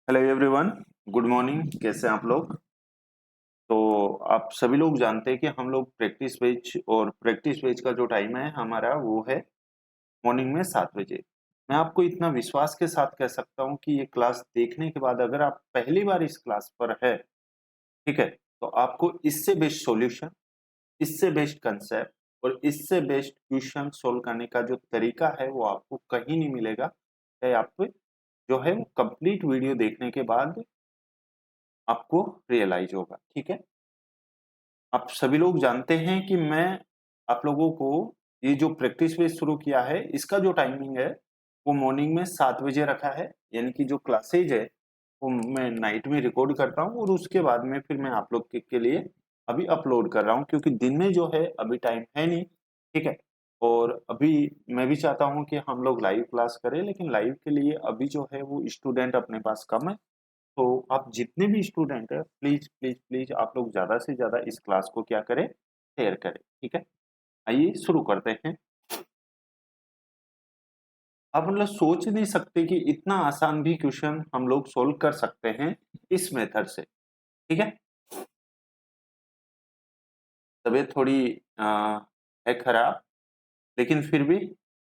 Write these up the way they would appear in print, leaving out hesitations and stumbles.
Hello everyone, good morning. कैसे हैं आप लोग? तो आप सभी लोग जानते हैं कि हम लोग प्रैक्टिस बेच का जो टाइम है हमारा वो है मॉर्निंग में 7 बजे। मैं आपको इतना विश्वास के साथ कह सकता हूँ कि ये क्लास देखने के बाद अगर आप पहली बार इस क्लास पर है, ठीक है, तो आपको इससे बेस्ट सॉल्यूशन, इससे बेस्ट कंसेप्ट और इससे बेस्ट क्वेश्चन सोल्व करने का जो तरीका है वो आपको कहीं नहीं मिलेगा। चाहे आप जो है वो कंप्लीट वीडियो देखने के बाद आपको रियलाइज होगा। ठीक है, आप सभी लोग जानते हैं कि मैं आप लोगों को ये जो प्रैक्टिस बेस शुरू किया है इसका जो टाइमिंग है वो मॉर्निंग में 7 बजे रखा है। यानी कि जो क्लासेज है वो मैं नाइट में रिकॉर्ड करता हूँ और उसके बाद में फिर मैं आप लोग के लिए अभी अपलोड कर रहा हूँ, क्योंकि दिन में जो है अभी टाइम है नहीं। ठीक है, और अभी मैं भी चाहता हूँ कि हम लोग लाइव क्लास करें, लेकिन लाइव के लिए अभी जो है वो स्टूडेंट अपने पास कम है। तो आप जितने भी स्टूडेंट हैं, प्लीज प्लीज प्लीज आप लोग ज्यादा से ज्यादा इस क्लास को क्या करें, शेयर करें। ठीक है, आइए शुरू करते हैं। आप मतलब सोच नहीं सकते कि इतना आसान भी क्वेश्चन हम लोग सोल्व कर सकते हैं इस मेथड से। ठीक है, तबीयत थोड़ी है खराब, लेकिन फिर भी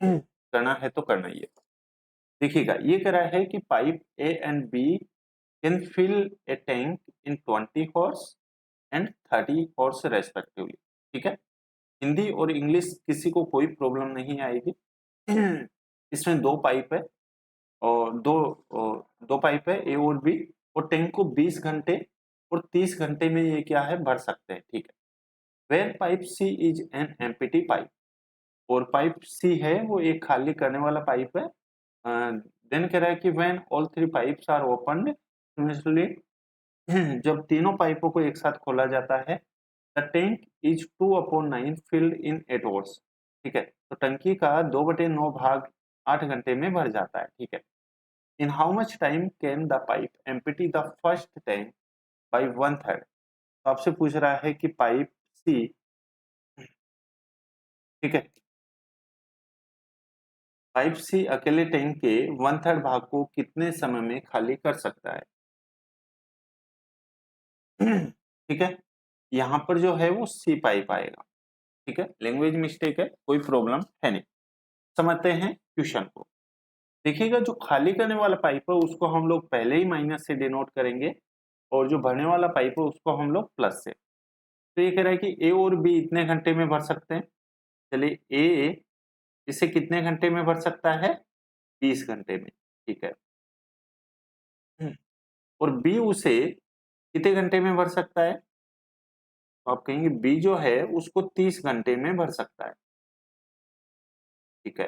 करना है तो करना ही है। देखिएगा, ये कह रहा है कि pipe A and B can fill a tank in 20 hours and 30 hours respectively. ठीक है, हिंदी और इंग्लिश किसी को कोई प्रॉब्लम नहीं आएगी। इसमें दो पाइप है और दो पाइप है, ए और बी, और टैंक को 20 घंटे और 30 घंटे में ये क्या है भर सकते हैं। ठीक है, where pipe C is an empty pipe, और पाइप सी है वो एक खाली करने वाला पाइप है। देन कह रहा है कि when all three pipes are opened similarly, जब तीनों पाइपों को एक साथ खोला जाता है, the tank is 2/9 filled in 8 hours। ठीक है, तो टंकी का 2/9 भाग 8 घंटे में भर जाता है। ठीक है, in how much time can the pipe empty the first tank by 1/3। तो आपसे पूछ रहा है कि पाइप सी, ठीक है, पाइप सी अकेले टैंक के 1/3 भाग को कितने समय में खाली कर सकता है। ठीक है, यहाँ पर जो है वो सी पाइप आएगा। ठीक है, लैंग्वेज मिस्टेक है, कोई प्रॉब्लम है नहीं। समझते हैं क्वेश्चन को। देखिएगा, जो खाली करने वाला पाइप है उसको हम लोग पहले ही माइनस से डिनोट करेंगे और जो भरने वाला पाइप है उसको हम लोग प्लस से। तो ये कह रहा है कि ए और बी इतने घंटे में भर सकते हैं। चलिए, ए इसे कितने घंटे में भर सकता है, 20 घंटे में। ठीक है, और बी उसे कितने घंटे में भर सकता है, तो आप कहेंगे बी जो है उसको 30 घंटे में भर सकता है। ठीक है,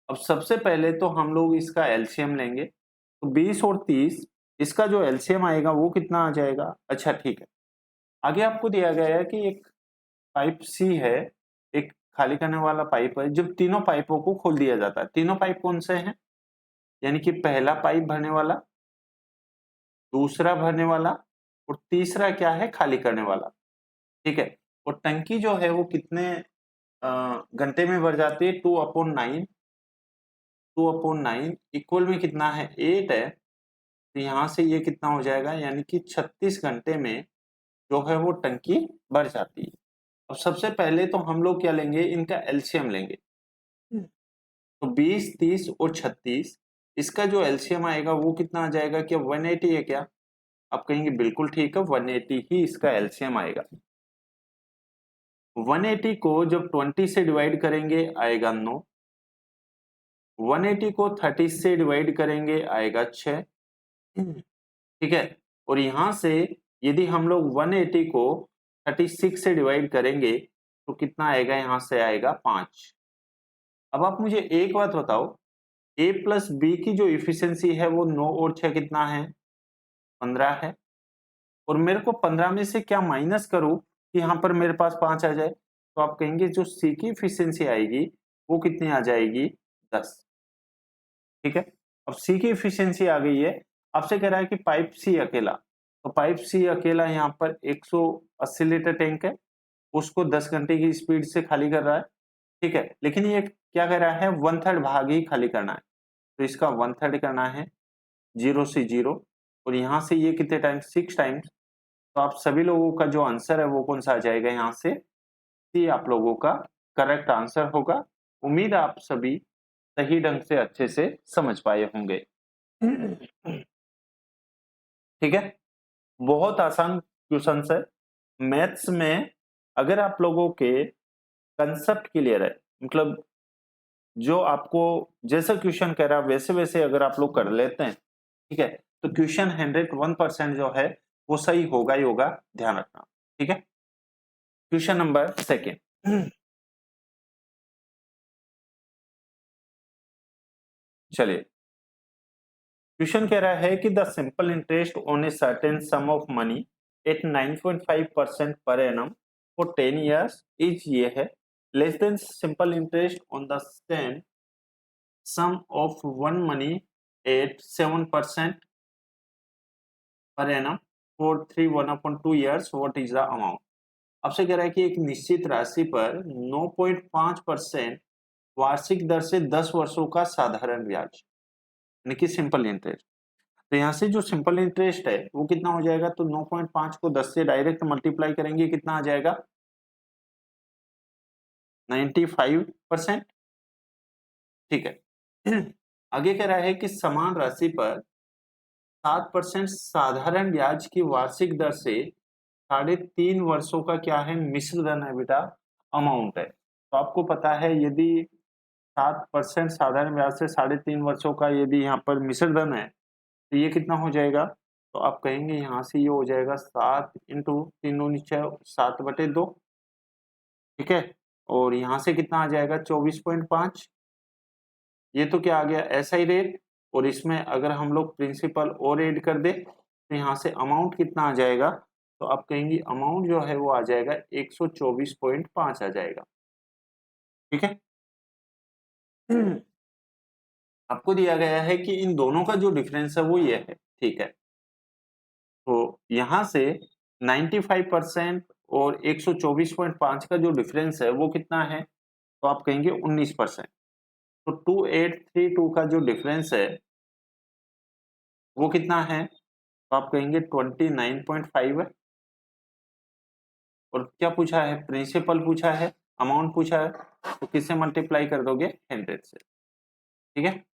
अब सबसे पहले तो हम लोग इसका एलसीएम लेंगे, तो 20 और 30, इसका जो एलसीएम आएगा वो कितना आ जाएगा। अच्छा ठीक है, आगे आपको दिया गया है कि एक पाइप सी है, एक खाली करने वाला पाइप है। जब तीनों पाइपों को खोल दिया जाता है, तीनों पाइप कौन से हैं, यानी कि पहला पाइप भरने वाला, दूसरा भरने वाला और तीसरा क्या है, खाली करने वाला। ठीक है, और टंकी जो है वो कितने घंटे में भर जाती है, 2/9। 2/9 इक्वल में कितना है, 8 है। तो यहाँ से ये कितना हो जाएगा, यानी कि 36 घंटे में जो है वो टंकी भर जाती है। अब सबसे पहले तो हम लोग क्या लेंगे, इनका एलसीएम लेंगे। तो 20, 30 और 36, इसका जो एलसीएम आएगा वो कितना आ जाएगा, क्या 180 है क्या? आप कहेंगे बिल्कुल ठीक है, 180 ही इसका एलसीएम आएगा। 180 को जब 20 से डिवाइड करेंगे आएगा 9, 180 को 30 से डिवाइड करेंगे आएगा 6। ठीक है, और यहां से यदि हम लोग 180 को 36 से डिवाइड करेंगे तो कितना आएगा, यहां से आएगा 5। अब आप मुझे एक बात बताओ, ए प्लस बी की जो इफिशियंसी है वो 9 और 6 कितना है, 15 है। और मेरे को 15 में से क्या माइनस करूं कि यहाँ पर मेरे पास 5 आ जाए, तो आप कहेंगे जो सी की इफिशियंसी आएगी वो कितनी आ जाएगी, 10। ठीक है, अब सी की इफिशियंसी आ गई है। आपसे कह रहा है कि पाइप सी अकेला, तो पाइप सी अकेला यहाँ पर 180 लीटर टैंक है, उसको 10 घंटे की स्पीड से खाली कर रहा है। ठीक है, लेकिन ये क्या कह रहा है, 1/3 भाग ही खाली करना है। तो इसका 1/3 करना है, 0 से 0, और यहाँ से ये कितने टाइम्स, 6 टाइम्स। तो आप सभी लोगों का जो आंसर है वो कौन सा आ जाएगा, यहाँ से सी आप लोगों का करेक्ट आंसर होगा। उम्मीद है आप सभी सही ढंग से अच्छे से समझ पाए होंगे। ठीक है, बहुत आसान क्वेश्चन है। मैथ्स में अगर आप लोगों के कंसेप्ट क्लियर है, मतलब जो आपको जैसा क्वेश्चन कह रहा है वैसे वैसे अगर आप लोग कर लेते हैं, ठीक है, तो क्वेश्चन 101% जो है वो सही होगा ही होगा, ध्यान रखना। ठीक है, क्वेश्चन नंबर सेकेंड। चलिए, क्वेश्चन कह रहा है कि the simple interest on a certain sum of money at 9.5% per annum for 10 years is, ये है, less than simple interest on the same sum of one money at 7% per annum for 1/2 years, what is the amount. आपसे कह रहा है कि एक निश्चित राशि पर 9.5% वार्षिक दर से 10 वर्षों का साधारण ब्याज, यानी कि सिंपल इंटरेस्ट। तो यहाँ से जो सिंपल इंटरेस्ट है वो कितना हो जाएगा, तो 9.5 को 10 से डायरेक्ट मल्टीप्लाई करेंगे, कितना आ जाएगा, 95%। ठीक है, आगे कह रहा है कि समान राशि पर 7% साधारण ब्याज की वार्षिक दर से 3.5 वर्षों का क्या है, मिश्र धन है बेटा, अमाउंट है। तो आपको पता है यदि 7% साधारण ब्याज से 3.5 वर्षों का यदि यहाँ पर मिश्र धन है तो ये कितना हो जाएगा, तो आप कहेंगे यहाँ से ये हो जाएगा 7 इंटू 3×9 7/2। ठीक है, और यहाँ से कितना आ जाएगा 24.5। ये तो क्या आ गया, ऐसा ही रेट, और इसमें अगर हम लोग प्रिंसिपल और ऐड कर दे तो यहाँ से अमाउंट कितना आ जाएगा, तो आप कहेंगे अमाउंट जो है वो आ जाएगा 124.5 आ जाएगा। ठीक है, आपको दिया गया है कि इन दोनों का जो डिफरेंस है वो ये है। ठीक है, तो यहाँ से 95% और 124.5 का जो डिफरेंस है वो कितना है, तो आप कहेंगे 19%। तो 2832 का जो डिफरेंस है वो कितना है, तो आप कहेंगे 29.5 है। और क्या पूछा है, प्रिंसिपल पूछा है, अमाउंट पूछा है, तो किससे मल्टीप्लाई कर दोगे, 100 से। ठीक है,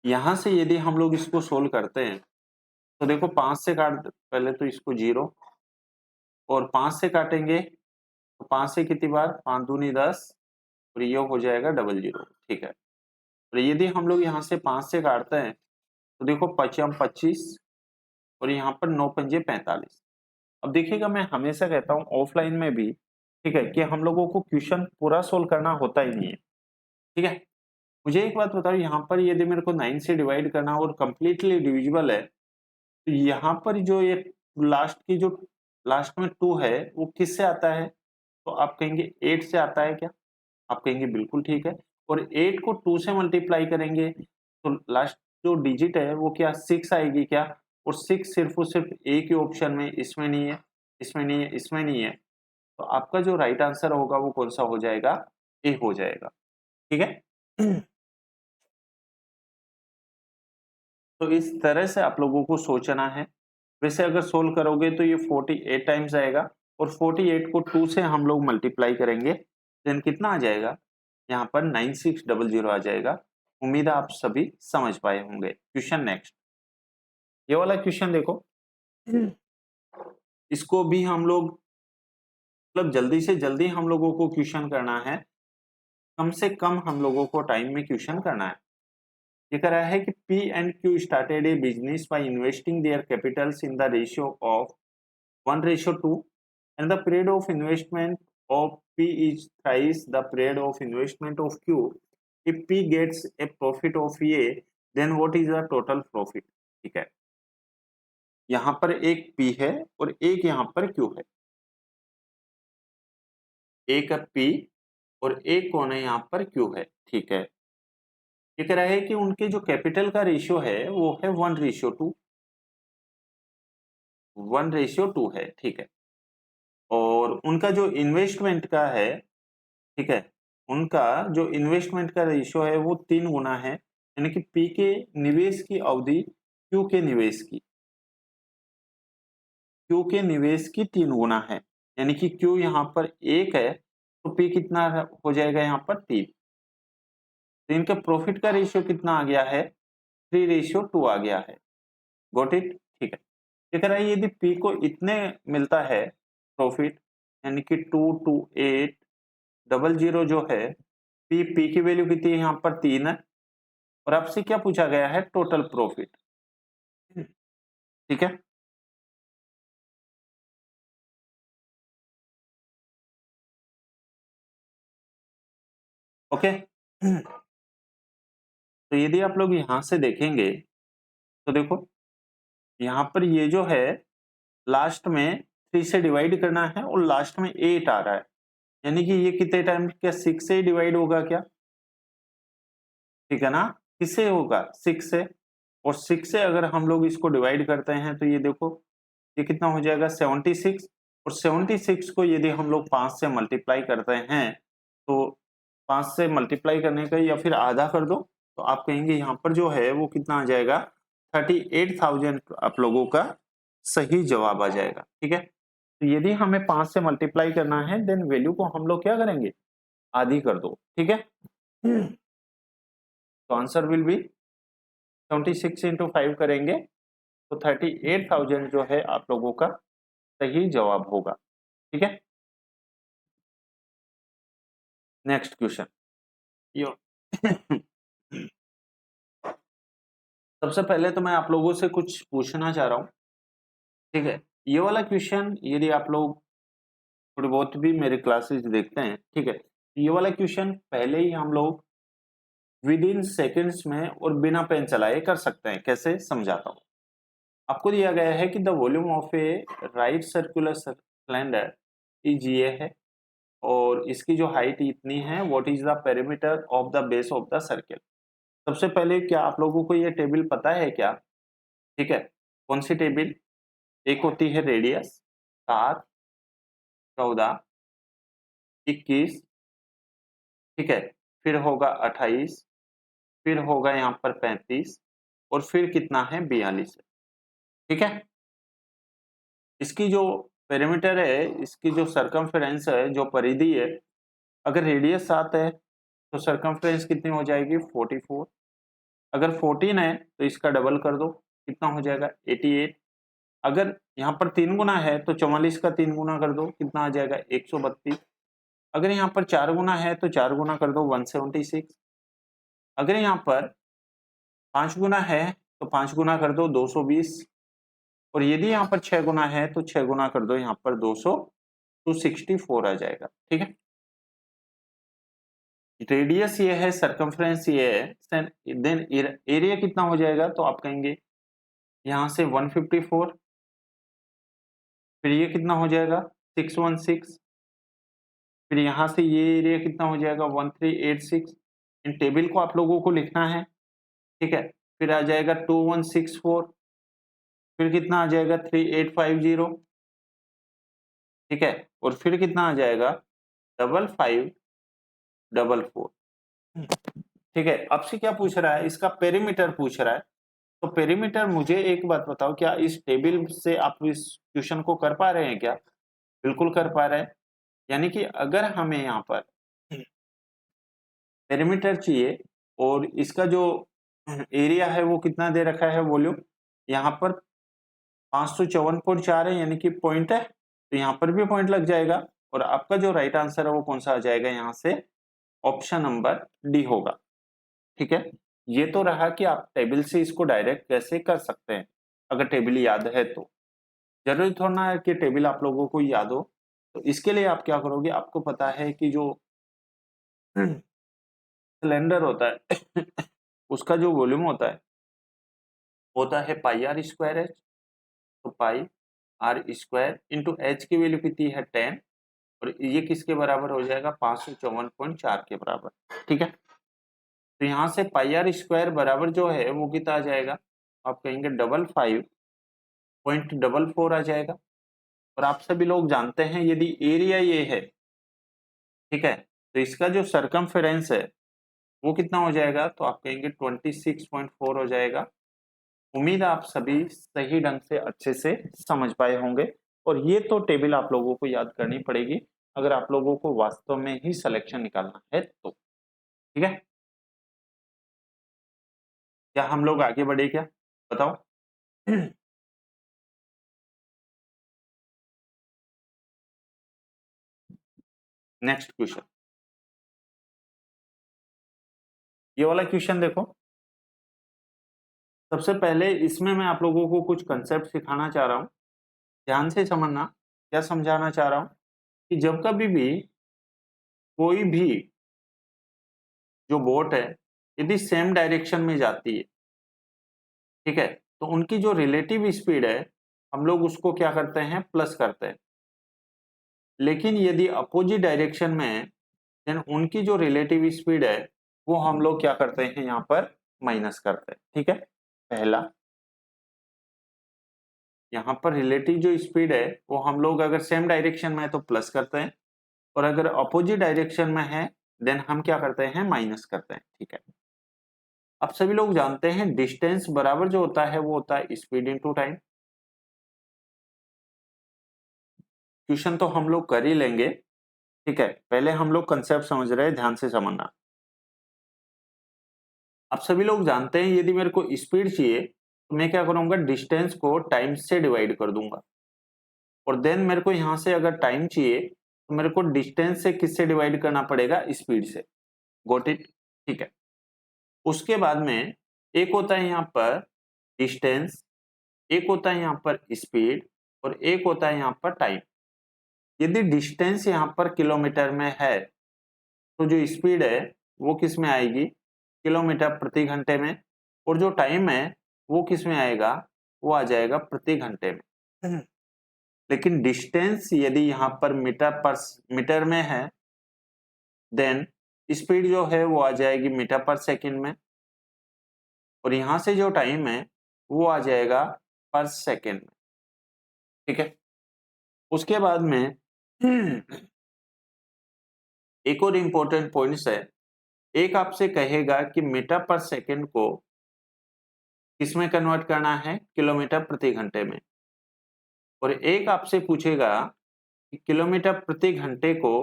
यहां से यदि हम लोग इसको सोल्व करते हैं तो देखो 5 से काट, पहले तो इसको 0 और 5 से काटेंगे तो 5 से कितनी बार, 5 दूनी 10 और ये हो जाएगा 00। ठीक है, और यदि हम लोग यहाँ से 5 से काटते हैं तो देखो 5 25 और यहाँ पर 9 पंजे 45। अब देखिएगा, मैं हमेशा कहता हूँ ऑफलाइन में भी, ठीक है, कि हम लोगों को क्वेश्चन पूरा सोल्व करना होता ही नहीं है। ठीक है, मुझे एक बात बताओ, यहाँ पर यदि मेरे को 9 से डिवाइड करना और कंप्लीटली डिविजिबल है, तो यहाँ पर जो ये लास्ट की जो लास्ट में 2 है वो किससे आता है, तो आप कहेंगे 8 से आता है क्या, आप कहेंगे बिल्कुल ठीक है। और 8 को 2 से मल्टीप्लाई करेंगे तो लास्ट जो डिजिट है वो क्या, 6 आएगी क्या, और 6 सिर्फ और सिर्फ एक ही ऑप्शन में, इसमें नहीं है, इसमें नहीं है, इसमें नहीं है। तो आपका जो राइट आंसर होगा वो कौन सा हो जाएगा, ए हो जाएगा। ठीक है, तो इस तरह से आप लोगों को सोचना है। वैसे अगर सोल्व करोगे तो ये 48 टाइम्स आएगा, और 48 को 2 से हम लोग मल्टीप्लाई करेंगे, देन कितना आ जाएगा, यहाँ पर 9600 आ जाएगा। उम्मीद है आप सभी समझ पाए होंगे। क्वेश्चन नेक्स्ट, ये वाला क्वेश्चन देखो, इसको भी हम लोग मतलब जल्दी से जल्दी हम लोगों को क्वेश्चन करना है, कम से कम हम लोगों को टाइम में क्वेश्चन करना है। ये कह रहा है कि P and Q started a business by investing their capitals in the ratio of 1:2, and the period of investment of P is thrice the period of investment of Q. If P gets a profit of A, then what is the total profit? ठीक है, यहाँ पर एक P है और एक यहाँ पर Q है, एक P और एक कौन है, यहाँ पर Q है। ठीक है, ये कह रहा है कि उनके जो कैपिटल का रेशियो है वो है 1:2, 1:2 है। ठीक है, और उनका जो इन्वेस्टमेंट का है, ठीक है, उनका जो इन्वेस्टमेंट का रेशियो है वो 3 गुना है, यानी कि P के निवेश की अवधि Q के निवेश की 3 गुना है, यानी कि Q यहाँ पर 1 है तो P कितना हो जाएगा यहाँ पर 3। तो इनका प्रॉफिट का रेशियो कितना आ गया है, 3:2 आ गया है। Got it? ठीक है। ये कह रहा है यदि P को इतने मिलता है प्रॉफिट, यानी कि 22800 जो है, P की वैल्यू कितनी है यहाँ पर 3 है, और आपसे क्या पूछा गया है, टोटल प्रॉफिट। ठीक है, ओके। तो यदि आप लोग यहां से देखेंगे तो देखो यहाँ पर ये जो है लास्ट में 3 से डिवाइड करना है और लास्ट में 8 आ रहा है, यानी कि ये कितने टाइम, क्या 6 से डिवाइड होगा क्या? ठीक है ना, किससे होगा, 6 से। और 6 से अगर हम लोग इसको डिवाइड करते हैं तो ये देखो ये कितना हो जाएगा, 76। और 76 को यदि हम लोग 5 से मल्टीप्लाई करते हैं तो 5 से मल्टीप्लाई करने का या फिर आधा कर दो तो आप कहेंगे यहाँ पर जो है वो कितना आ जाएगा, 38,000 आप लोगों का सही जवाब आ जाएगा। ठीक है, तो यदि हमें 5 से मल्टीप्लाई करना है देन वैल्यू को हम लोग क्या करेंगे, आधी कर दो। ठीक है, तो आंसर विल बी 26 इंटू 5 करेंगे तो 38,000 जो है आप लोगों का सही जवाब होगा। ठीक है, नेक्स्ट क्वेश्चन। सबसे पहले तो मैं आप लोगों से कुछ पूछना चाह रहा हूं। ठीक है, ये वाला क्वेश्चन यदि आप लोग थोड़ी बहुत भी मेरे क्लासेस देखते हैं, ठीक है, ये वाला क्वेश्चन पहले ही हम लोग विद इन सेकेंड्स में और बिना पेन चलाए कर सकते हैं। कैसे, समझाता हूं। आपको दिया गया है कि the volume of A right circular cylinder is ये है और इसकी जो हाइट इतनी है, what is the perimeter of the base of the circle. सबसे पहले क्या आप लोगों को ये टेबल पता है क्या? ठीक है, कौन सी टेबल? एक होती है रेडियस 7, 14, 21, ठीक है, फिर होगा 28, फिर होगा यहाँ पर 35 और फिर कितना है, 42 है। ठीक है, इसकी जो पेरीमीटर है, इसकी जो सरकमफेरेंस है, जो परिधि है, अगर रेडियस 7 है तो सरकमफेरेंस कितनी हो जाएगी, 44। अगर 14 है तो इसका डबल कर दो, कितना हो जाएगा, 88। अगर यहाँ पर 3 गुना है तो 44 का 3 गुना कर दो, कितना आ जाएगा, 132। अगर यहाँ पर 4 गुना है तो 4 गुना कर दो, 176। अगर यहाँ पर 5 गुना है तो 5 गुना कर दो, 220। और यदि यहाँ पर 6 गुना है तो 6 गुना कर दो, यहाँ पर 200, 264 आ जाएगा। ठीक है, रेडियस ये है, सरकमफ्रेंस ये है, देन एरिया कितना हो जाएगा, तो आप कहेंगे यहाँ से 154, फिर ये कितना हो जाएगा, 616, फिर यहाँ से ये एरिया कितना हो जाएगा, 1386। इन टेबल को आप लोगों को लिखना है। ठीक है, फिर आ जाएगा 2164, फिर कितना आ जाएगा, 3850। ठीक है, और फिर कितना आ जाएगा, 5544। ठीक है, आपसे क्या पूछ रहा है, इसका पेरीमीटर पूछ रहा है। तो पेरीमीटर, मुझे एक बात बताओ, क्या इस टेबल से आप इस क्वेश्चन को कर पा रहे हैं क्या? बिल्कुल कर पा रहे हैं। यानी कि अगर हमें यहाँ पर पेरीमीटर चाहिए और इसका जो एरिया है वो कितना दे रखा है, वॉल्यूम यहाँ पर 554.4 है, यानी कि पॉइंट है, तो यहाँ पर भी पॉइंट लग जाएगा। और आपका जो राइट आंसर है वो कौन सा आ जाएगा, यहाँ से ऑप्शन नंबर डी होगा। ठीक है, ये तो रहा कि आप टेबल से इसको डायरेक्ट कैसे कर सकते हैं, अगर टेबल याद है तो। जरूरी थोड़ा है कि टेबल आप लोगों को याद हो। तो इसके लिए आप क्या करोगे, आपको पता है कि जो सिलेंडर होता है उसका जो वॉल्यूम होता है पाई आर स्क्वायर एच। तो pi R square into H की वैल्यू कितनी है, 10, और ये किसके बराबर हो जाएगा, 554.4 के बराबर। ठीक है, तो यहाँ से पाई आर स्क्वायर बराबर जो है वो कितना आ जाएगा, आप कहेंगे 55.44 आ जाएगा। और आप सभी लोग जानते हैं यदि एरिया ये है, ठीक है, तो इसका जो सरकमफेरेंस है वो कितना हो जाएगा, तो आप कहेंगे 26.4 हो जाएगा। उम्मीद है आप सभी सही ढंग से अच्छे से समझ पाए होंगे, और ये तो टेबल आप लोगों को याद करनी पड़ेगी अगर आप लोगों को वास्तव में ही सिलेक्शन निकालना है तो। ठीक है, क्या हम लोग आगे बढ़े क्या, बताओ। नेक्स्ट क्वेश्चन, ये वाला क्वेश्चन देखो। सबसे पहले इसमें मैं आप लोगों को कुछ कंसेप्ट सिखाना चाह रहा हूं, ध्यान से समझना। क्या समझाना चाह रहा हूं कि जब कभी भी कोई भी जो बोट है यदि सेम डायरेक्शन में जाती है, ठीक है, तो उनकी जो रिलेटिव स्पीड है हम लोग उसको क्या करते हैं, प्लस करते हैं। लेकिन यदि अपोजिट डायरेक्शन में है देन उनकी जो रिलेटिव स्पीड है वो हम लोग क्या करते हैं, यहाँ पर माइनस करते हैं। ठीक है, पहला यहाँ पर रिलेटिव जो स्पीड है वो हम लोग अगर सेम डायरेक्शन में है तो प्लस करते हैं, और अगर अपोजिट डायरेक्शन में है देन हम क्या करते हैं, माइनस करते हैं। ठीक है, अब सभी लोग जानते हैं डिस्टेंस बराबर जो होता है वो होता है स्पीड इनटू टाइम। क्वेश्चन तो हम लोग कर ही लेंगे, ठीक है, पहले हम लोग कंसेप्ट समझ रहे हैं, ध्यान से समझना। आप सभी लोग जानते हैं यदि मेरे को स्पीड चाहिए तो मैं क्या करूंगा, डिस्टेंस को टाइम से डिवाइड कर दूंगा, और देन मेरे को यहां से अगर टाइम चाहिए तो मेरे को डिस्टेंस से किससे डिवाइड करना पड़ेगा, स्पीड से। गॉट इट, ठीक है। उसके बाद में एक होता है यहाँ पर डिस्टेंस, एक होता है यहाँ पर स्पीड, और एक होता है यहाँ पर टाइम। यदि डिस्टेंस यहाँ पर किलोमीटर में है तो जो स्पीड है वो किस में आएगी, किलोमीटर प्रति घंटे में, और जो टाइम है वो किस में आएगा, वो आ जाएगा प्रति घंटे में। लेकिन डिस्टेंस यदि यहाँ पर मीटर में है देन स्पीड जो है वो आ जाएगी मीटर पर सेकंड में, और यहां से जो टाइम है वो आ जाएगा पर सेकंड में। ठीक है, उसके बाद में एक और इंपॉर्टेंट पॉइंट्स है। एक आपसे कहेगा कि मीटर पर सेकंड को किसमें कन्वर्ट करना है, किलोमीटर प्रति घंटे में, और एक आपसे पूछेगा कि किलोमीटर प्रति घंटे को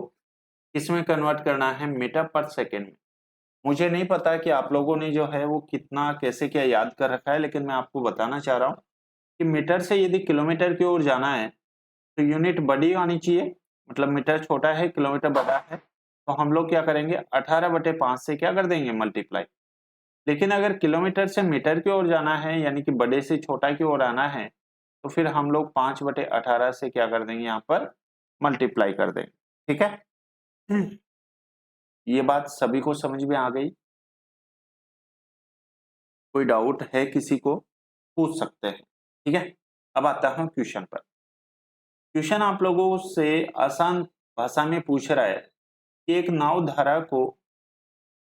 किसमें कन्वर्ट करना है, मीटर पर सेकंड में। मुझे नहीं पता कि आप लोगों ने जो है वो कितना कैसे क्या याद कर रखा है, लेकिन मैं आपको बताना चाह रहा हूँ कि मीटर से यदि किलोमीटर की ओर जाना है तो यूनिट बड़ी आनी चाहिए, मतलब मीटर छोटा है किलोमीटर बड़ा है, तो हम लोग क्या करेंगे 18/5 से क्या कर देंगे, मल्टीप्लाई। लेकिन अगर किलोमीटर से मीटर की ओर जाना है यानी कि बड़े से छोटा की ओर आना है तो फिर हम लोग 5/18 से क्या कर देंगे, यहाँ पर मल्टीप्लाई कर देंगे। ठीक है, ये बात सभी को समझ में आ गई, कोई डाउट है किसी को, पूछ सकते हैं। ठीक है, अब आता हूं क्वेश्चन पर। क्वेश्चन आप लोगों से आसान भाषा में पूछ रहा है कि एक नाव धारा को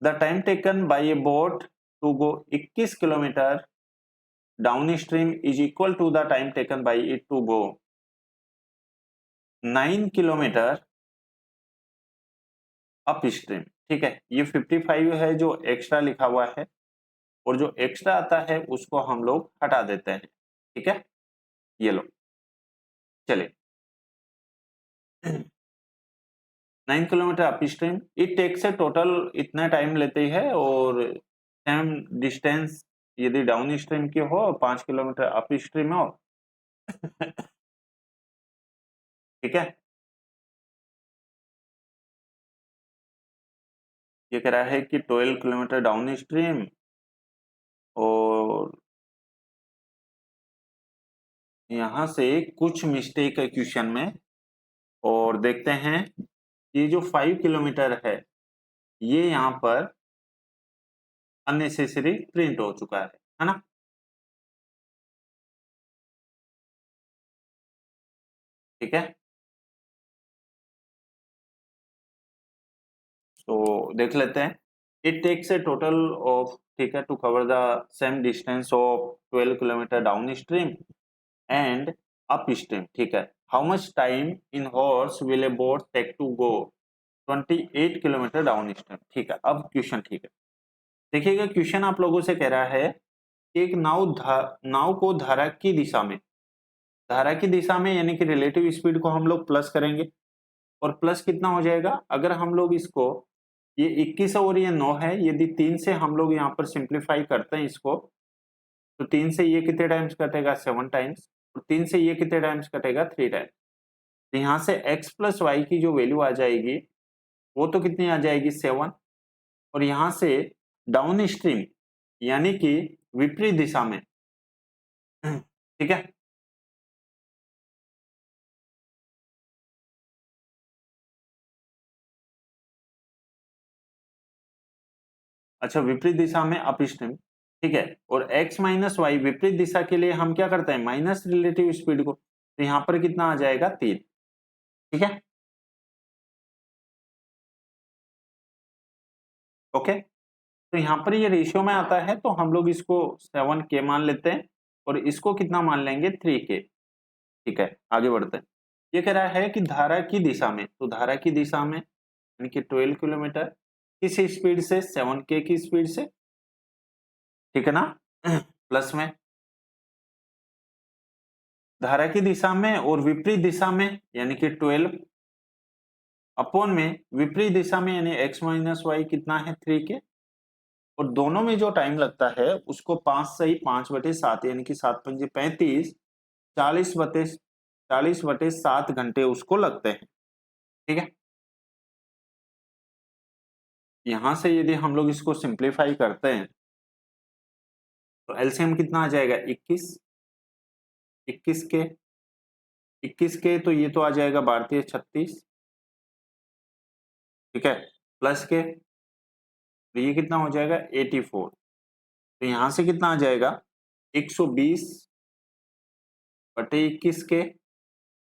the time taken by a boat to go 21 kilometre downstream is equal to the time taken by it to go 9 kilometre upstream. ठीक है, ये 55 है जो एक्स्ट्रा लिखा हुआ है, और जो एक्स्ट्रा आता है उसको हम लोग हटा देते हैं। ठीक है, ये लो, चलिए 9 kilometre upstream it takes a total इतना टाइम लेती है, और सेम डिस्टेंस यदि डाउन स्ट्रीम की हो 5 किलोमीटर अप स्ट्रीम हो। ठीक है, ये कह रहा है कि 12 किलोमीटर डाउन स्ट्रीम, और यहां से कुछ मिस्टेक है क्वेश्चन में, और देखते हैं ये जो 5 किलोमीटर है ये यहाँ पर अननेसेसरी प्रिंट हो चुका है ना। ठीक है, तो देख लेते हैं। It takes a total of, ठीक है, to cover the same distance of 12 kilometre downstream and upstream. ठीक है, how much time in hours will a boat take to go 28 kilometre downstream. ठीक है, अब question ठीक है, देखिएगा क्वेश्चन आप लोगों से कह रहा है कि एक नाव को धारा की दिशा में यानी कि रिलेटिव स्पीड को हम लोग प्लस करेंगे, और प्लस कितना हो जाएगा, अगर हम लोग इसको, ये 21 और ये 9 है, यदि 3 से हम लोग यहाँ पर सिंप्लीफाई करते हैं इसको, तो 3 से ये कितने टाइम्स कटेगा, 7 टाइम्स, और 3 से ये कितने टाइम्स कटेगा, 3 टाइम्स। तो यहाँ से x प्लस वाई की जो वैल्यू आ जाएगी वो तो कितनी आ जाएगी, 7, और यहाँ से डाउन स्ट्रीम यानी कि विपरीत दिशा में, ठीक है, अच्छा विपरीत दिशा में अप स्ट्रीम, ठीक है, और x माइनस वाई विपरीत दिशा के लिए हम क्या करते हैं, माइनस रिलेटिव स्पीड को, तो यहाँ पर कितना आ जाएगा, 3, ठीक है, ओके। तो यहाँ पर ये रेशियो में आता है, तो हम लोग इसको 7k मान लेते हैं और इसको कितना मान लेंगे, 3k, ठीक है, आगे बढ़ते हैं। ये कह रहा है कि धारा की दिशा में, तो धारा की दिशा में यानी कि 12 किलोमीटर किस स्पीड से, 7k की स्पीड से, ठीक है ना, प्लस में धारा की दिशा में और विपरीत दिशा में यानी कि 12 अपॉन में विपरीत दिशा में यानी x माइनस वाई कितना है, 3k, और दोनों में जो टाइम लगता है उसको 5 से 5/7 यानी कि 7 पंजे 35, 40/7 घंटे उसको लगते हैं, ठीक है। यहां से यदि हम लोग इसको सिंप्लीफाई करते हैं तो एलसीएम कितना आ जाएगा, 21, 21 के तो ये तो आ जाएगा भारतीय 36, ठीक है, प्लस के तो ये कितना हो जाएगा, 84, तो यहां से कितना आ जाएगा, 120/21 के,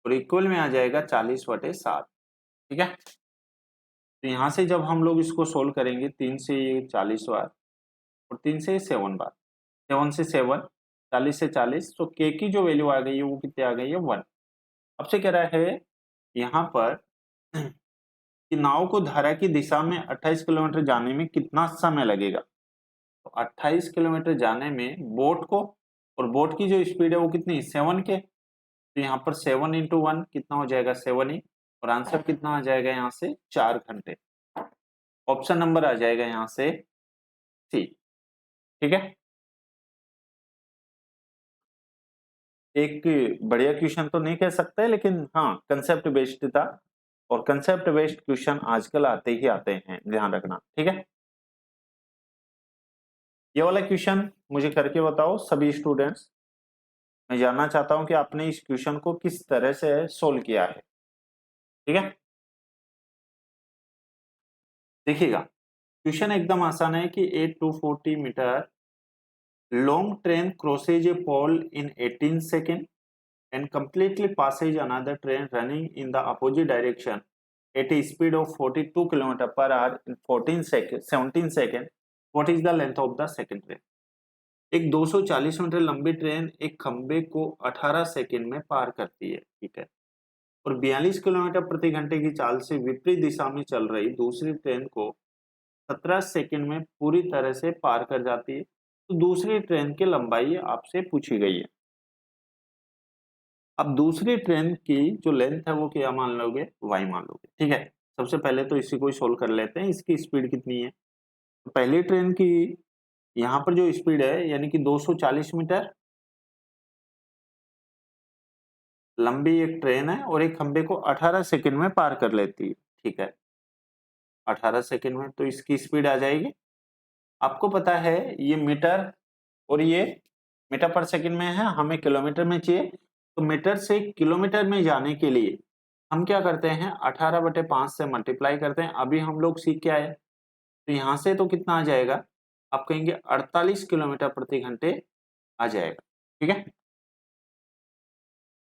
और इक्वल में आ जाएगा 40/7, ठीक है। तो यहां से जब हम लोग इसको सोल्व करेंगे, 3 से ये 40 बार और 3 से 7 बार, 7 से 7, 40 से 40, तो के की जो वैल्यू आ गई है वो कितने आ गई है, 1। अब से कह रहा है यहाँ पर कि नाव को धारा की दिशा में 28 किलोमीटर जाने में कितना समय लगेगा, तो 28 किलोमीटर जाने में बोट को, और बोट की जो स्पीड है वो कितनी, 7k, तो यहाँ पर 7 इंटू 1 कितना हो जाएगा, 7 ही, और आंसर कितना आ जाएगा यहाँ से, 4 घंटे। ऑप्शन नंबर आ जाएगा यहाँ से सी, ठीक है। एक बढ़िया क्वेश्चन तो नहीं कह सकते, लेकिन हाँ कंसेप्ट बेस्ड था, और कंसेप्ट बेस्ड क्वेश्चन आजकल आते ही आते हैं, ध्यान रखना, ठीक है। ये वाला क्वेश्चन मुझे करके बताओ सभी स्टूडेंट्स, मैं जानना चाहता हूं कि आपने इस क्वेश्चन को किस तरह से सोल्व किया है, ठीक है। देखिएगा क्वेश्चन एकदम आसान है कि a 240 metre long train crosses a pole in 18 second and completely passes another train running in the opposite direction at a speed of 42 km per hour in 17 seconds. What is the length of the second train? एक 240 metre लंबी train एक खंबे को 18 second में पार करती है, ठीक है, और 42 किलोमीटर प्रति घंटे की चाल से विपरीत दिशा में चल रही दूसरी ट्रेन को 17 सेकंड में पूरी तरह से पार कर जाती है। तो दूसरी ट्रेन की लंबाई आपसे पूछी गई है। अब दूसरी ट्रेन की जो लेंथ है वो क्या मान लोगे, y मान लोगे, ठीक है। सबसे पहले तो इसी को सोल्व कर लेते हैं, इसकी स्पीड कितनी है, तो पहली ट्रेन की यहाँ पर जो स्पीड है यानी कि 240 मीटर लंबी एक ट्रेन है और एक खंबे को 18 सेकंड में पार कर लेती है, ठीक है, 18 सेकंड में, तो इसकी स्पीड आ जाएगी, आपको पता है ये मीटर और ये मीटर पर सेकंड में है, हमें किलोमीटर में चाहिए, तो मीटर से किलोमीटर में जाने के लिए हम क्या करते हैं, 18/5 से मल्टीप्लाई करते हैं, अभी हम लोग सीख के आए, तो यहाँ से तो कितना आ जाएगा, आप कहेंगे 48 किलोमीटर प्रति घंटे आ जाएगा, ठीक है।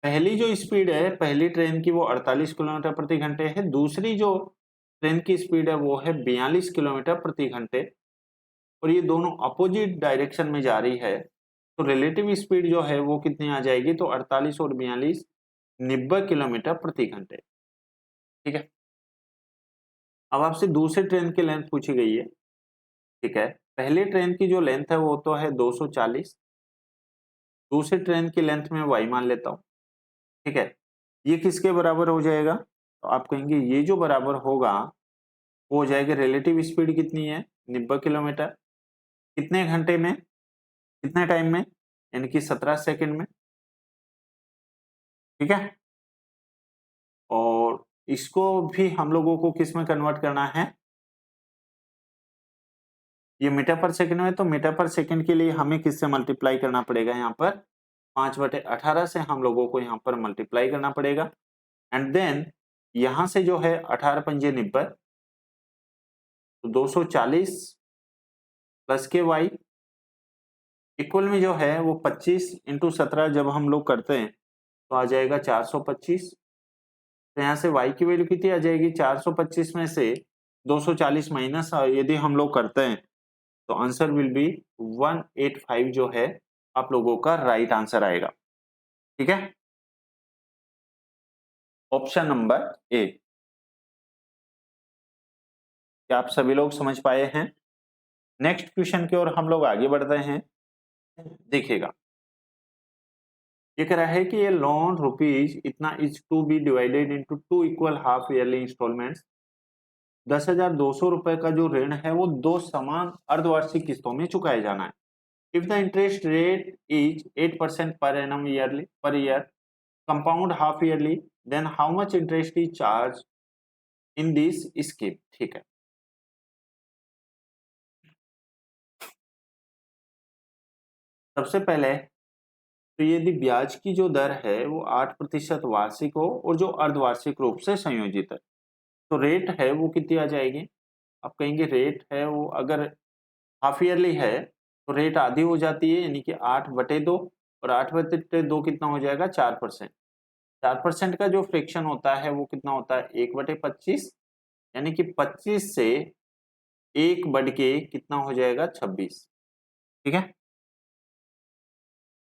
पहली जो स्पीड है पहली ट्रेन की वो 48 किलोमीटर प्रति घंटे है, दूसरी जो ट्रेन की स्पीड है वो है 42 किलोमीटर प्रति घंटे, और ये दोनों अपोजिट डायरेक्शन में जा रही है, तो रिलेटिव स्पीड जो है वो कितनी आ जाएगी, तो 48 और 42 90 किलोमीटर प्रति घंटे, ठीक है। अब आपसे दूसरी ट्रेन की लेंथ पूछी गई है, ठीक है, पहली ट्रेन की जो लेंथ है वो तो है 240, दूसरी ट्रेन की लेंथ में y मान लेता हूँ, ठीक है। ये किसके बराबर हो जाएगा? तो आप कहेंगे ये जो बराबर होगा वो हो जाएगा, रिलेटिव स्पीड कितनी है? 90 किलोमीटर। कितने घंटे में, कितने टाइम में? यानी कि 17 सेकंड में, ठीक है। और इसको भी हम लोगों को किस में कन्वर्ट करना है? ये मीटर पर सेकंड में, तो मीटर पर सेकंड के लिए हमें किससे मल्टीप्लाई करना पड़ेगा? यहाँ पर 5/18 से हम लोगों को यहाँ पर मल्टीप्लाई करना पड़ेगा। एंड देन यहां से जो है 18 पंजे 90, तो 240 प्लस के वाई इक्वल में जो है वो 25 इंटू 17 जब हम लोग करते हैं तो आ जाएगा 425। तो यहाँ से y की वैल्यू कितनी आ जाएगी? 425 में से 240 माइनस यदि हम लोग करते हैं तो आंसर विल बी 185 जो है आप लोगों का राइट आंसर आएगा, ठीक है। Option number A. क्या आप सभी लोग समझ पाए हैं? नेक्स्ट क्वेश्चन की ओर हम लोग आगे बढ़ते हैं। देखिएगा, ये कह रहा है कि ये लोन रुपीज इतना is to be divided into 2 equal half yearly instalments. 10,200 रुपए का जो ऋण है वो 2 समान अर्धवार्षिक किस्तों में चुकाया जाना है। If the interest rate is 8% per annum yearly per year, compound half yearly, then how much interest is charge in this scheme, ठीक है। सबसे पहले तो यदि ब्याज की जो दर है वो 8% वार्षिक हो और जो अर्धवार्षिक रूप से संयोजित है, तो रेट है वो कितनी आ जाएगी? आप कहेंगे रेट है वो अगर हाफ ईयरली है तो रेट आधी हो जाती है, यानी कि 8/2, और 8/2 कितना हो जाएगा? 4%। 4% का जो फ्रैक्शन होता है वो कितना होता है? 1/25, यानी कि 25 से 1 बढ़ के कितना हो जाएगा? 26, ठीक है।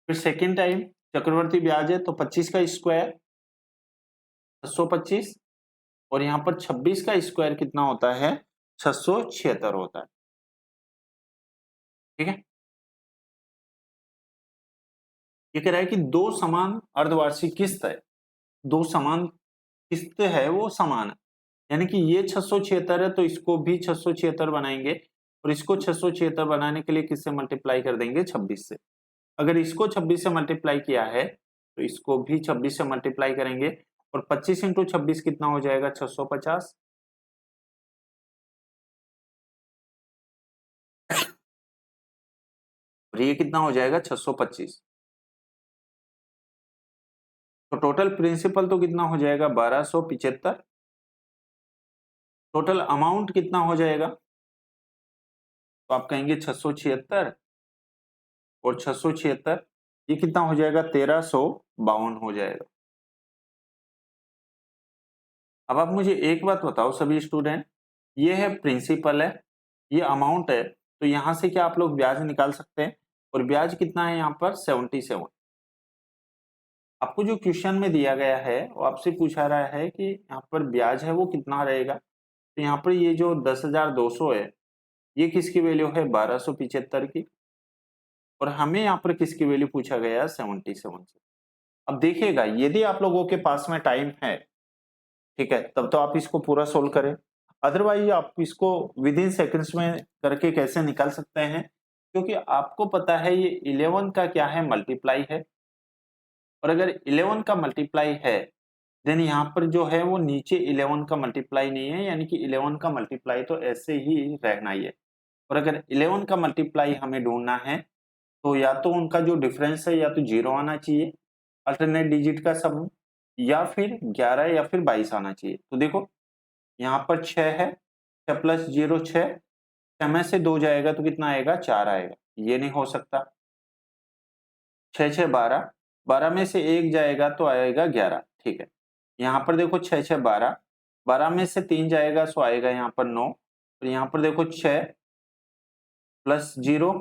फिर सेकेंड टाइम चक्रवर्ती ब्याज है तो 25 का स्क्वायर 625, और यहाँ पर 26 का स्क्वायर कितना होता है? 676 होता है, ठीक है। ये कह रहा है कि 2 समान अर्धवार्षिक किस्त है, 2 समान किस्त है वो समान है, यानी कि ये 676 है तो इसको भी 676 बनाएंगे, और इसको 676 बनाने के लिए किससे मल्टीप्लाई कर देंगे? 26 से। अगर इसको 26 से मल्टीप्लाई किया है तो इसको भी 26 से मल्टीप्लाई करेंगे, और 25 इंटू 26 कितना हो जाएगा? 650। और ये कितना हो जाएगा? 625। तो टोटल प्रिंसिपल तो कितना हो जाएगा? 1275। टोटल अमाउंट कितना हो जाएगा? तो आप कहेंगे 676 और 676, ये कितना हो जाएगा? 1352 हो जाएगा। अब आप मुझे एक बात बताओ सभी स्टूडेंट, ये है प्रिंसिपल है, ये अमाउंट है, तो यहां से क्या आप लोग ब्याज निकाल सकते हैं? और ब्याज कितना है यहाँ पर? 77। आपको जो क्वेश्चन में दिया गया है वो आपसे पूछा रहा है कि यहाँ पर ब्याज है वो कितना रहेगा। तो यहाँ पर ये जो 10,200 है ये किसकी वैल्यू है? 1275 की, और हमें यहाँ पर किसकी वैल्यू पूछा गया है? 77 से। अब देखिएगा, यदि आप लोगों के पास में टाइम है, ठीक है, तब तो आप इसको पूरा सोल्व करें, अदरवाइज आप इसको विद इन सेकेंड्स में करके कैसे निकाल सकते हैं, क्योंकि आपको पता है ये 11 का क्या है? मल्टीप्लाई है, और अगर 11 का मल्टीप्लाई है देन यहाँ पर जो है वो नीचे 11 का मल्टीप्लाई नहीं है, यानी कि 11 का मल्टीप्लाई तो ऐसे ही रहना ही है। और अगर 11 का मल्टीप्लाई हमें ढूंढना है तो या तो उनका जो डिफरेंस है या तो 0 आना चाहिए अल्टरनेट डिजिट का सम, या फिर 11 या फिर 22 आना चाहिए। तो देखो यहाँ पर 6 है, 6 प्लस 0 6, 6 में से 2 जाएगा तो कितना आएगा? 4 आएगा। ये नहीं हो सकता। 6 6 12, 12 में से 1 जाएगा तो आएगा 11, ठीक है। यहाँ पर देखो 6 6 12, 12 में से 3 जाएगा सो आएगा यहाँ पर 9, और यहाँ पर देखो 6 प्लस 0,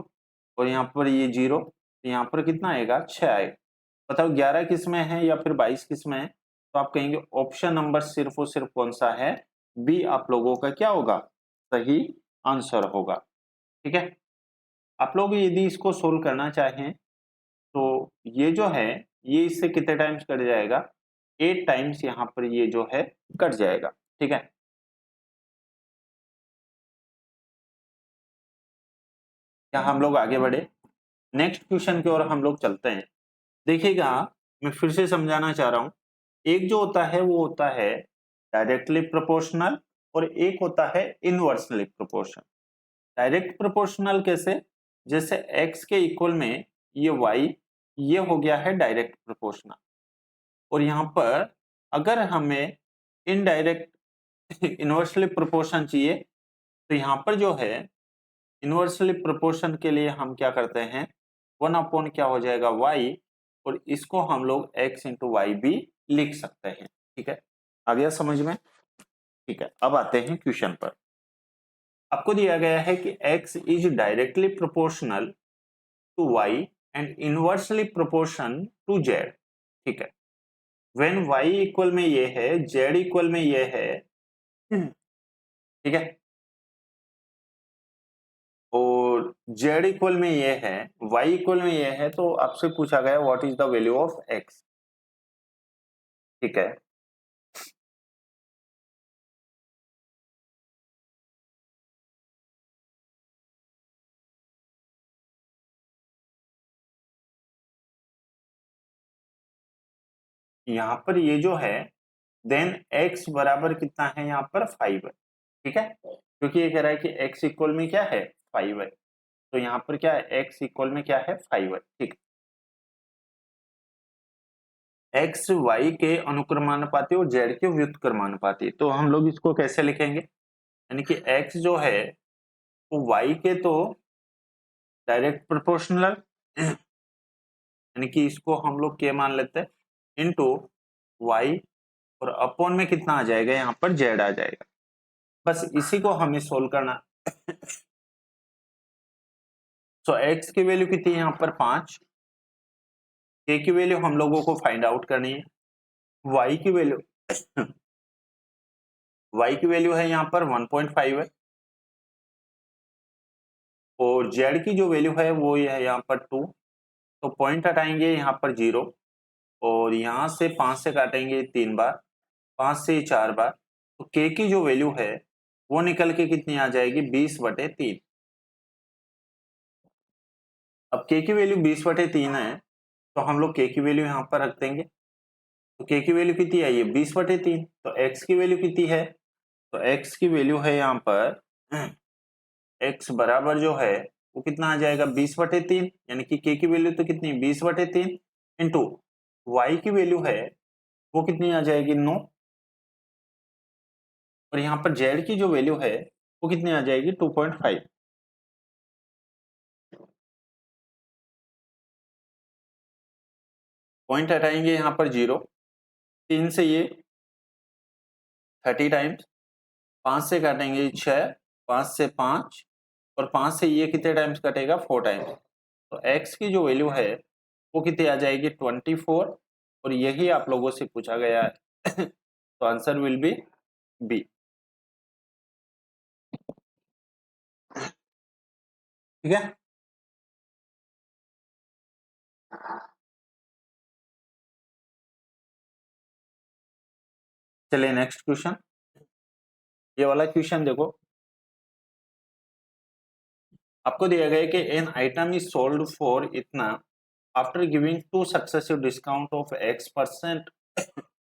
और यहाँ पर ये 0, तो यहाँ पर कितना आएगा? 6 आएगा। बताओ 11 किस में है या फिर 22 किस में है? तो आप कहेंगे ऑप्शन नंबर सिर्फ और सिर्फ कौन सा है? बी आप लोगों का क्या होगा? सही आंसर होगा, ठीक है। आप लोग यदि इसको सोल्व करना चाहें तो ये जो है ये इससे कितने टाइम्स कट जाएगा, 8 टाइम्स यहाँ पर ये जो है कट जाएगा। ठीक है, क्या हम लोग आगे बढ़े, नेक्स्ट क्वेश्चन की ओर हम लोग चलते हैं। देखिएगा, मैं फिर से समझाना चाह रहा हूं, एक जो होता है वो होता है डायरेक्टली प्रोपोर्शनल और एक होता है इनवर्सली प्रोपोर्शनल। डायरेक्ट प्रोपोर्शनल कैसे, जैसे x के इक्वल में ये y, ये हो गया है डायरेक्ट प्रोपोर्शनल। और यहाँ पर अगर हमें इनडायरेक्ट इनवर्सली प्रोपोर्शन चाहिए तो यहाँ पर जो है इनवर्सली प्रोपोर्शन के लिए हम क्या करते हैं, 1 क्या हो जाएगा y, और इसको हम लोग x इंटू वाई भी लिख सकते हैं। ठीक है, आ गया समझ में। ठीक है, अब आते हैं क्वेश्चन पर। आपको दिया गया है कि x is directly proportional to y and inversely proportion to z। ठीक है, व्हेन y इक्वल में ये है, z इक्वल में ये है। ठीक है, और z इक्वल में ये है, y इक्वल में ये है, तो आपसे पूछा गया what is the value of x। ठीक है, यहाँ पर ये जो है देन x बराबर कितना है, यहाँ पर 5 है। ठीक है, क्योंकि ये कह रहा है कि x इक्वल में क्या है 5 है, तो यहाँ पर क्या है x इक्वल में क्या है 5 है। ठीक, x y के अनुक्रमानुपाती और z के व्युत्क्रमानुपाती, तो हम लोग इसको कैसे लिखेंगे, यानी कि x जो है वो y के तो डायरेक्ट प्रोपोर्शनल, यानी कि इसको हम लोग k मान लेते हैं, इनटू y, और अपॉन में कितना आ जाएगा, यहाँ पर z आ जाएगा। बस इसी को हमें सोल्व करना। सो x की वैल्यू कितनी है, यहाँ पर 5, k की वैल्यू हम लोगों को फाइंड आउट करनी है, y की वैल्यू y की वैल्यू है यहाँ पर 1.5 है, और z की जो वैल्यू है वो ये है यहाँ पर 2, तो पॉइंट हटाएंगे यहाँ पर 0, और यहाँ से 5 से काटेंगे 3 बार, 5 से 4 बार, तो k की जो वैल्यू है वो निकल के कितनी आ जाएगी 20/3। अब k की वैल्यू 20/3 है, तो हम लोग k की वैल्यू यहाँ पर रख देंगे, तो k की वैल्यू कितनी आई है 20/3, तो x की वैल्यू कितनी है, तो x की वैल्यू है यहाँ पर x बराबर जो है वो कितना आ जाएगा 20/3, यानी कि k की वैल्यू तो कितनी 20/3 इंटू y की वैल्यू है वो कितनी आ जाएगी 9, और यहाँ पर z की जो वैल्यू है वो कितनी आ जाएगी 2.5। पॉइंट हटाएंगे यहाँ पर 0, 3 से ये 30 टाइम्स, 5 से काटेंगे 6, 5 से 5, और 5 से ये कितने टाइम्स कटेगा 4 टाइम्स, तो x की जो वैल्यू है वो कितनी आ जाएगी 24, और यही आप लोगों से पूछा गया है। तो आंसर विल बी बी। ठीक है, चलिए नेक्स्ट क्वेश्चन। ये वाला क्वेश्चन देखो, आपको दिया गया है कि an item is sold for इतना after giving 2 successive discount of x%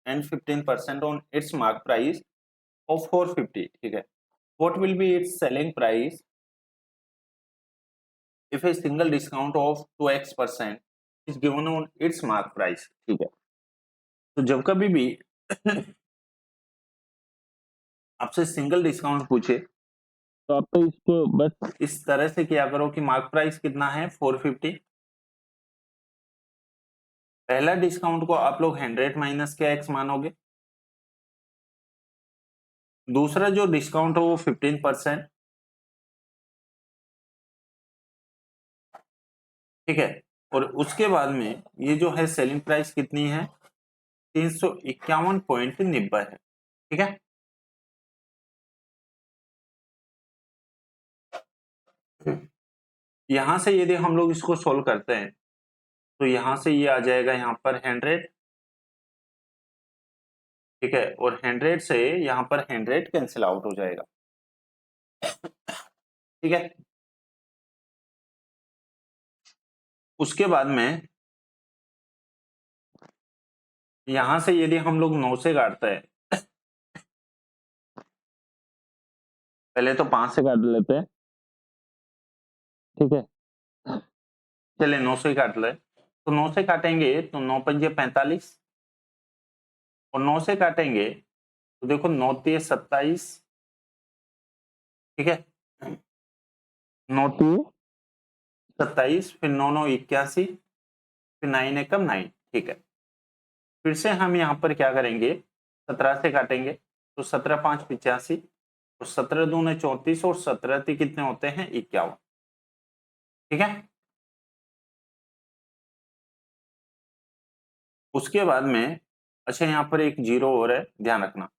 and 15% on its mark price of 450। ठीक है, what will be its selling price if a single discount of 2x% is given on its mark price. ठीक है, तो जब कभी भी आपसे सिंगल डिस्काउंट पूछे तो आप तो इसको बस इस तरह से किया करो कि मार्क प्राइस कितना है 450, पहला डिस्काउंट को आप लोग 100 माइनस के x मानोगे, दूसरा जो डिस्काउंट हो वो 15%। ठीक है, और उसके बाद में ये जो है सेलिंग प्राइस कितनी है 351.90 है। ठीक है, यहां से यदि हम लोग इसको सोल्व करते हैं तो यहां से ये आ जाएगा यहाँ पर 100, ठीक है, और 100 से यहाँ पर 100 कैंसिल आउट हो जाएगा, ठीक है। उसके बाद में यहां से यदि हम लोग 9 से काटते हैं, पहले तो 5 से काट लेते हैं, ठीक है, चलिए 9 से काट ले। तो 9 से काटेंगे तो 9 पंजे 45, और 9 से काटेंगे तो देखो 9 तिये 27, ठीक है, 9 तिये 27, फिर 9 9 81, फिर 9 एकम 9, ठीक है। फिर से हम यहाँ पर क्या करेंगे, 17 से काटेंगे तो 17 5 85, तो 17 दूने 34, और 17 ती कितने होते हैं 51, ठीक है। उसके बाद में अच्छा यहाँ पर एक जीरो और है, ध्यान रखना।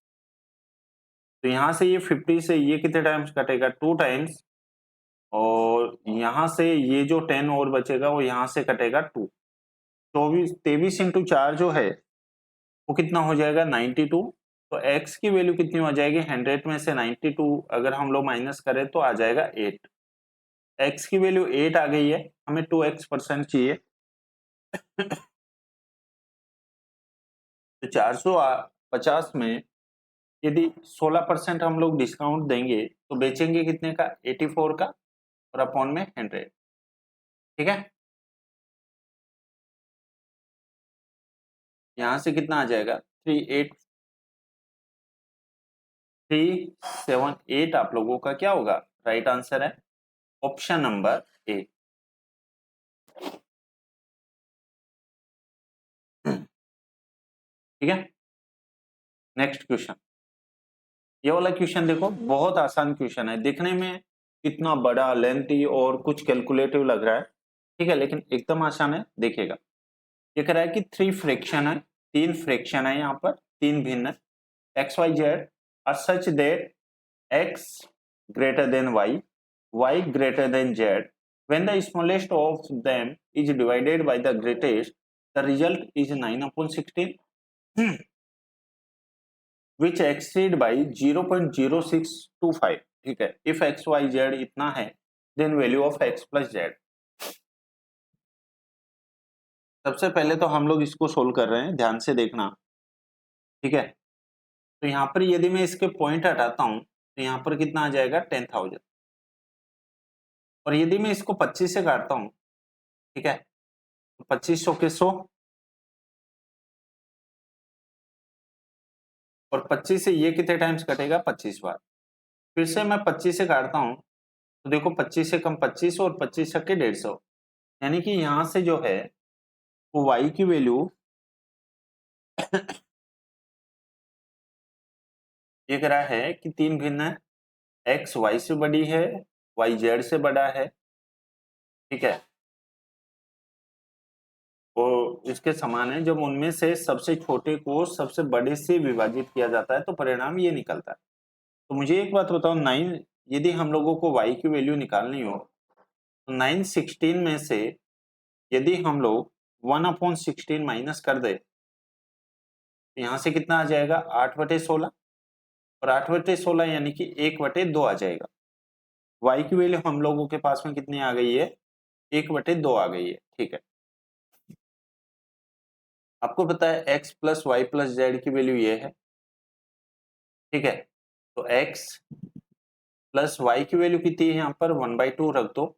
तो यहाँ से ये 50 से ये कितने टाइम्स कटेगा, 2 टाइम्स, और यहाँ से ये जो 10 और बचेगा वो यहाँ से कटेगा 2, 23 इंटू 4 जो है वो कितना हो जाएगा 92। तो x की वैल्यू कितनी हो जाएगी, 100 में से 92 अगर हम लोग माइनस करें तो आ जाएगा 8। x की वैल्यू 8 आ गई है, हमें 2x% चाहिए। तो 450 में यदि 16% हम लोग डिस्काउंट देंगे तो बेचेंगे कितने का, 84 का, और अपॉन में 100, ठीक है। यहां से कितना आ जाएगा 38378 आप लोगों का क्या होगा, राइट आंसर है ऑप्शन नंबर ए। ठीक है, नेक्स्ट क्वेश्चन। ये वाला क्वेश्चन देखो, बहुत आसान क्वेश्चन है, दिखने में इतना बड़ा लेंथी और कुछ कैलकुलेटिव लग रहा है, ठीक है, लेकिन एकदम आसान है, देखिएगा। ये कह रहा है कि 3 फ्रैक्शन है, 3 फ्रैक्शन है, यहाँ पर 3 भिन्न X Y Z are such that x greater than y greater than z, when the smallest of them is divided by the greatest, the result is 9/16, which exceed by 0.0625, ठीक है। if x y z इतना है then value of x plus z। सबसे पहले तो हम लोग इसको सोल्व कर रहे हैं, ध्यान से देखना, ठीक है। तो यहाँ पर यदि मैं इसके पॉइंट हटाता हूं तो यहाँ पर कितना आ जाएगा 10,000, और यदि मैं इसको 25 से काटता हूं, ठीक है, तो 2500 के 100, और 25 से ये कितने टाइम्स कटेगा 25 बार। फिर से मैं 25 से काटता हूं तो देखो 25 से कम 25, और 25 के 150, यानी कि यहां से जो है वो y की वैल्यू ये कह रहा है कि 3 भिन्न है, x y से बड़ी है, y z से बड़ा है, ठीक है, वो इसके समान है। जब उनमें से सबसे छोटे को सबसे बड़े से विभाजित किया जाता है तो परिणाम ये निकलता है। तो मुझे एक बात बताओ, 9 यदि हम लोगों को y की वैल्यू निकालनी हो तो 9/16 में से यदि हम लोग 1/16 माइनस कर दे तो यहाँ से कितना आ जाएगा 8/16, और 8/16 यानी कि 1/2 आ जाएगा। y की वैल्यू हम लोगों के पास में कितनी आ गई है, 1/2 आ गई है, ठीक है। आपको पता है x plus Y plus Z की वैल्यू ये है, ठीक है। तो x प्लस वाई की वैल्यू कितनी है, यहाँ पर 1/2 रख दो।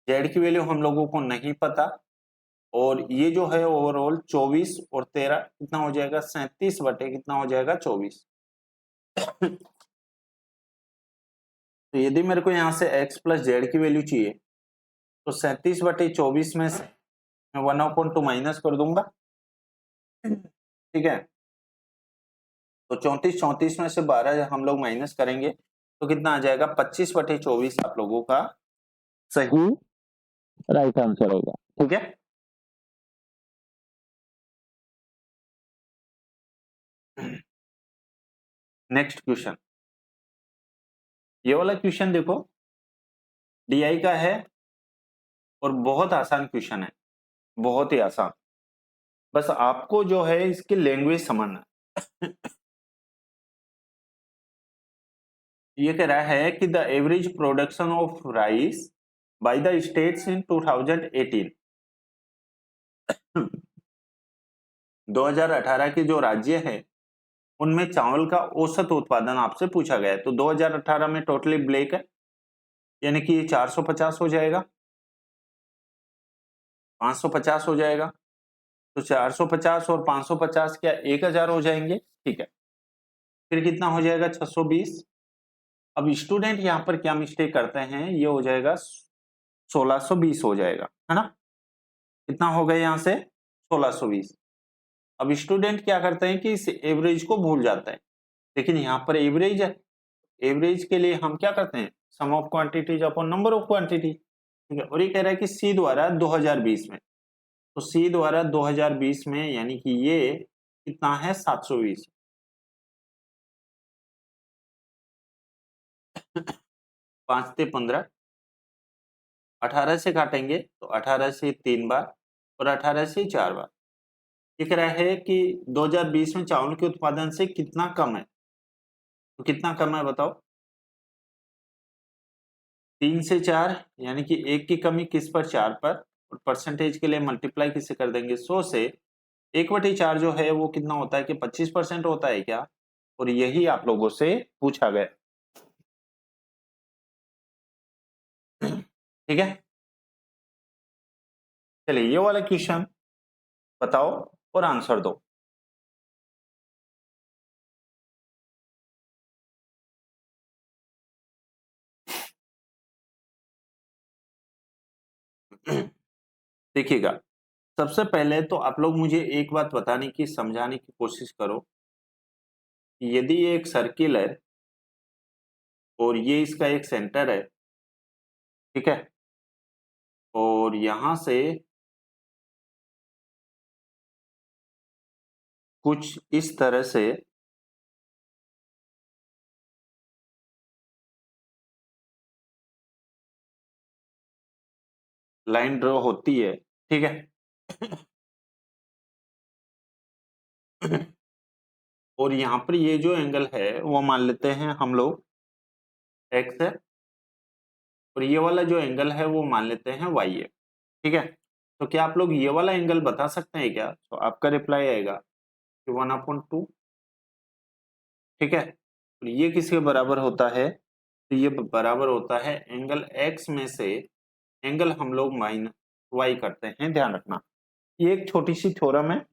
z की वैल्यू हम लोगों को नहीं पता, और ये जो है ओवरऑल 24 और 13 कितना हो जाएगा 37 बटे कितना हो जाएगा 24। तो यदि मेरे को यहाँ से x प्लस जेड की वैल्यू चाहिए तो 37/24 में से मैं 1/2 माइनस कर दूंगा, ठीक है। तो 34 में से 12 हम लोग माइनस करेंगे तो कितना आ जाएगा 25/24 आप लोगों का सही राइट आंसर होगा, ठीक है। नेक्स्ट क्वेश्चन, ये वाला क्वेश्चन देखो, डी का है और बहुत आसान क्वेश्चन है, बहुत ही आसान। बस आपको जो है इसकी लैंग्वेज समझना है। ये कह रहा है कि the average production of rice by the states in 2018 2018 के जो राज्य हैं उनमें चावल का औसत उत्पादन आपसे पूछा गया है। तो 2018 में टोटली ब्लैक है, यानी कि ये 450 हो जाएगा, 550 हो जाएगा। तो 450 और 550 क्या 1000 हो जाएंगे, ठीक है। फिर कितना हो जाएगा 620। अब स्टूडेंट यहाँ पर क्या मिस्टेक करते हैं, ये हो जाएगा 1620 हो जाएगा, है ना। कितना हो गया यहाँ से 1620। अब स्टूडेंट क्या करते हैं कि इस एवरेज को भूल जाते हैं, लेकिन यहाँ पर एवरेज है, एवरेज के लिए हम क्या करते हैं, sum of quantities upon number of quantity, ठीक है। और ये कह रहा है कि सी द्वारा 2020 में, तो सी द्वारा 2020 में यानी कि ये कितना है 720। 5 से 15, 18 से काटेंगे तो 18 से 3 बार और 18 से 4 बार। ये कह रहा है कि 2020 में चावल के उत्पादन से कितना कम है, तो कितना कम है बताओ। 3 से 4 यानी कि 1 की कमी किस पर, 4 पर, और परसेंटेज के लिए मल्टीप्लाई किससे कर देंगे 100 से। 1/4 जो है वो कितना होता है कि 25% होता है क्या, और यही आप लोगों से पूछा गया, ठीक है। चलिए ये वाला क्वेश्चन बताओ और आंसर दो। देखिएगा, सबसे पहले तो आप लोग मुझे एक बात बताने की, समझाने की कोशिश करो कि यदि ये एक सर्किल है और ये इसका एक सेंटर है, ठीक है, और यहां से कुछ इस तरह से लाइन ड्रॉ होती है, ठीक है। और यहाँ पर ये जो एंगल है वो मान लेते हैं हम लोग एक्स है, और ये वाला जो एंगल है वो मान लेते हैं वाई है, ठीक है। तो क्या आप लोग ये वाला एंगल बता सकते हैं क्या, तो आपका रिप्लाई आएगा कि 1/2, ठीक है। और ये किसके बराबर होता है, तो ये बराबर होता है एंगल एक्स में से एंगल हम लोग माइनस वाई करते हैं, ध्यान रखना। ये एक छोटी सी थ्योरम है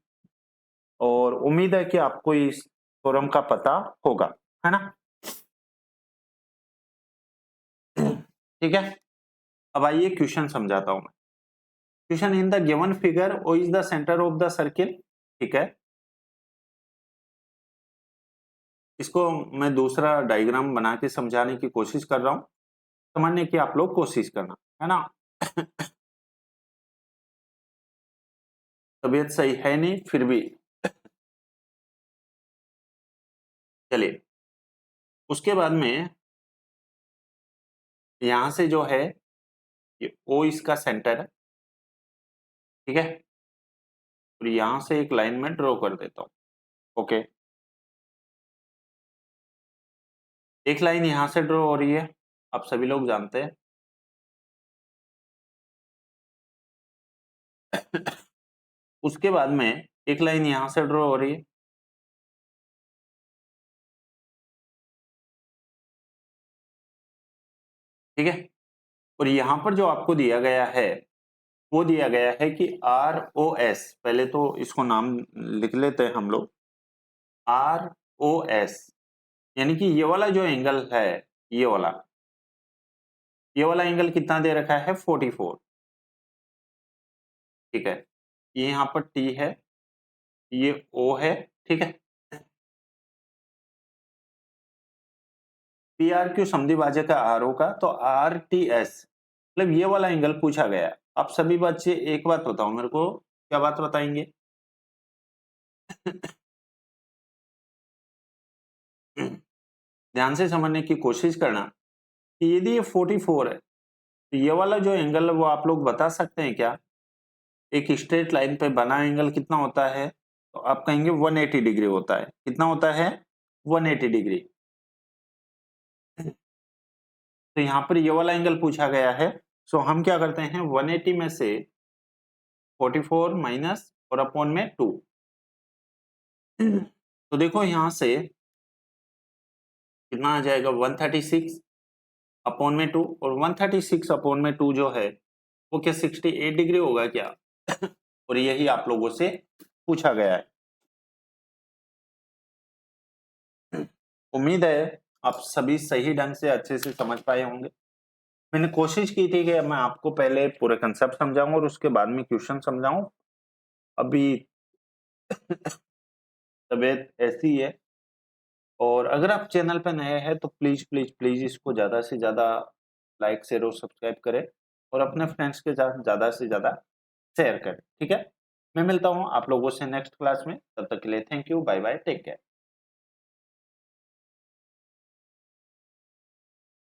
और उम्मीद है कि आपको इस थ्योरम का पता होगा, है ना। ठीक है, अब आइए क्वेश्चन समझाता हूं मैं। Question, in the given figure O is the centre of the circle, ठीक है। इसको मैं दूसरा डायग्राम बना के समझाने की कोशिश कर रहा हूं, समझने की आप लोग कोशिश करना, है ना। तबीयत सही है नहीं फिर भी चलिए। उसके बाद में यहां से जो है ये ओ इसका सेंटर है, ठीक है, और यहां से एक लाइन में ड्रॉ कर देता हूं, ओके। एक लाइन यहां से ड्रॉ हो रही है, आप सभी लोग जानते हैं। उसके बाद में एक लाइन यहां से ड्रॉ हो रही है, ठीक है। और यहां पर जो आपको दिया गया है वो दिया गया है कि आर ओ एस, पहले तो इसको नाम लिख लेते हैं हम लोग, आर ओ एस, यानी कि ये वाला ये वाला एंगल कितना दे रखा है 44, ठीक है। ये यहाँ पर टी है, ये ओ है, ठीक है। पी आर क्यू समद्विभाजक है आर ओ का, तो आर टी एस मतलब ये वाला एंगल पूछा गया। आप सभी बच्चे एक बात बताओ मेरे को, क्या बात बताएंगे। ध्यान से समझने की कोशिश करना कि यदि ये 44 है तो ये वाला जो एंगल है वो आप लोग बता सकते हैं क्या? एक स्ट्रेट लाइन पे बना एंगल कितना होता है? तो आप कहेंगे 180 डिग्री होता है। कितना होता है? 180 डिग्री। तो यहाँ पर ये वाला एंगल पूछा गया है। सो हम क्या करते हैं, 180 में से 44 माइनस और अपॉन में 2। तो देखो यहाँ से कितना आ जाएगा, 136 अपॉन में 2, और 136 अपॉन में 2 जो है वो क्या 68 डिग्री होगा क्या? और यही आप लोगों से पूछा गया है। उम्मीद है आप सभी सही ढंग से अच्छे से समझ पाए होंगे। मैंने कोशिश की थी कि मैं आपको पहले पूरे कंसेप्ट समझाऊं और उसके बाद में क्वेश्चन समझाऊं। अभी तबीयत ऐसी है, और अगर आप चैनल पे नए हैं तो प्लीज प्लीज प्लीज इसको ज्यादा से ज्यादा लाइक शेयर और सब्सक्राइब करें, और अपने फ्रेंड्स के साथ ज्यादा से ज्यादा शेयर करें। ठीक है, मैं मिलता हूं आप लोगों से नेक्स्ट क्लास में। तब तक के लिए thank you, bye bye, take care.